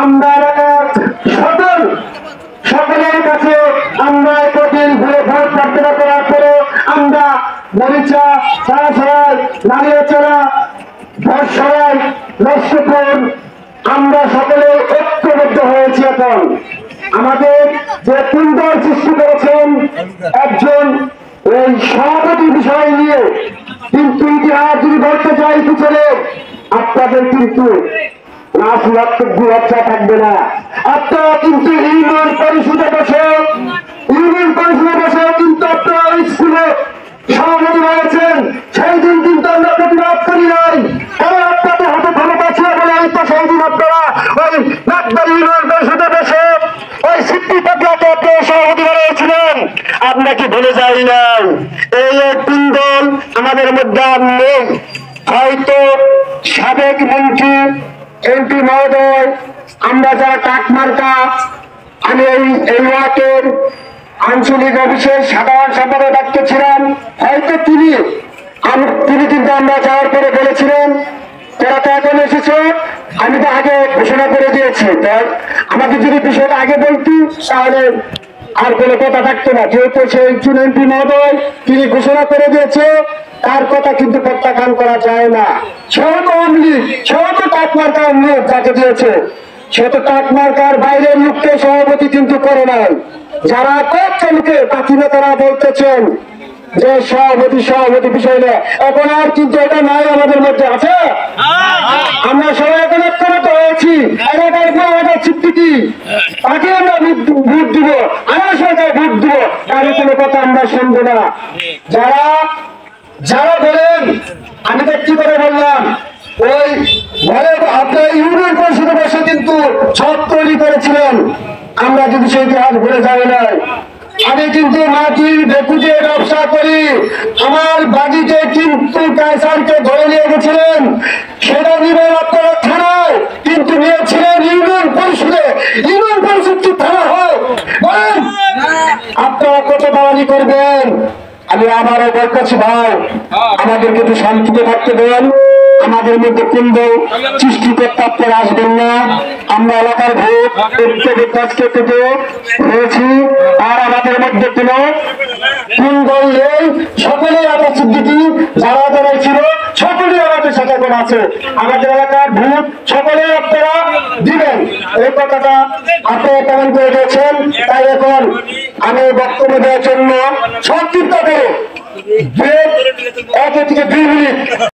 আমরা এলাকার সকলের কাছে আমরা এতদিন ঘুরে ভোট প্রার্থনা করার পরে আমরা মরিচা সারাসরাই নালিয়াচড়া ভরসরাই লক্ষ্মীপুর আমরা সকলে ঐক্যবদ্ধ হয়েছি। এখন আমাদের যে কুন্দর সৃষ্টি করেছেন একজন এই সভাপতি বিষয় নিয়ে, কিন্তু ইতিহাস যদি বলতে চাই পিছনে আপনাদের কিন্তু লজ্জা থাকবে না। আপনারা কিন্তু ইউনিয়ন পরিষদে বসে কিন্তু আপনারা স্কুলে সভাপতি হয়েছেন, সেই দিন কিন্তু আমরা প্রতিবাদ করি নাই, কারণ আপনাদের হাতে ক্ষমতা ছিল বলে হয়তো সেই দিন আপনারা ওই নাগবাড়ি ইউনিয়ন পরিষদে বসে ওই সিদ্ধি পাটলাকে আপনারা সভাপতি বানিয়েছিলেন। আমরা কি ভুলে যাই নাই? এই কুন্দল আমাদের মধ্যে আর নেই। হয়তো সাবেক মন্ত্রী এমপি মহোদয়, আমরা যারা টাকমার্কা, আমি এই ওয়ার্ডের আঞ্চলিক অফিসের সাধারণ সম্পাদক দায়িত্বে ছিলাম, হয়তো তিনি কিন্তু আমরা যাওয়ার পরে বলেছিলেন তারা তো এখন এসেছে, আমি তো আগে ঘোষণা করে দিয়েছি, তাই আমাকে যদি বিষয়টা আগে বলতি তাহলে আর কোনো কথা থাকতো না। যেহেতু সেই এমপি মহোদয় তিনি ঘোষণা করে দিয়েছে, তার কথা কিন্তু প্রত্যাখ্যান করা যায় না। সেও তো আমলিগ, সেও তো টাকমার্কার লোক যাকে দিয়েছে, সে তো টাকমার্কার বাইরের লোককে সভাপতি কিন্তু করে নাই। যারা কয়েকজনকে বাকি নেতারা বলতেছেন যে সভাপতি বিষয় না, এখন আর কিন্তু এটা নাই আমাদের মধ্যে আছে। আমরা সবাই এখন ঐক্যবদ্ধ হয়েছি, এলাকার আমাদের স্বীকৃতি, তাকে আমরা ভোট দিব, আমার সরকার ভোট দিব, তার কোনো কথা আমরা শুনবো না। যারা বলেন, আমি তো কি করে বললাম, ওই ঘরে আপনার ইউনিয়ন পরিষদে বসে কিন্তু ছক তৈরি করেছিলেন, আমরা কিন্তু সেই ইতিহাস ভুলে যাই নাই। আমি কিন্তু মাটির বেকুজে ব্যবসা করি, আমার বাড়িতে কিন্তু কায়সারকে ধরে নিয়ে গেছিলেন, সেটা নিবেন আপনারা থানায়, কিন্তু নিয়েছিলেন ইউনিয়ন পরিষদে। ইউনিয়ন পরিষদ কি থানা হয়? বলেন আপনারা কত দাঁড়ানি করবেন? আমি আবারও বলতেছি ভাই, আমাদের কিন্তু শান্তিতে থাকতে দেন, আমাদের মধ্যে কুন্দল সৃষ্টি করতে আপনারা আসবেন না। আমরা এলাকার ভোট থেকে হয়েছি, আর আমাদের মধ্যে কোনো কুন্দল নেই। সকলেই আমরা স্বীকৃতি, যারা যারা ছিল সকলেই আমাদের সাথে এখন আছে। আমাদের এলাকার ভোট সকলেই আপনারা দিবেন, এই কথাটা আপনারা প্রমাণ করে দিয়েছেন। তাই এখন আমি বক্তব্য দেওয়ার জন্য সংক্ষিপ্ত করে 1 থেকে 2 মিনিট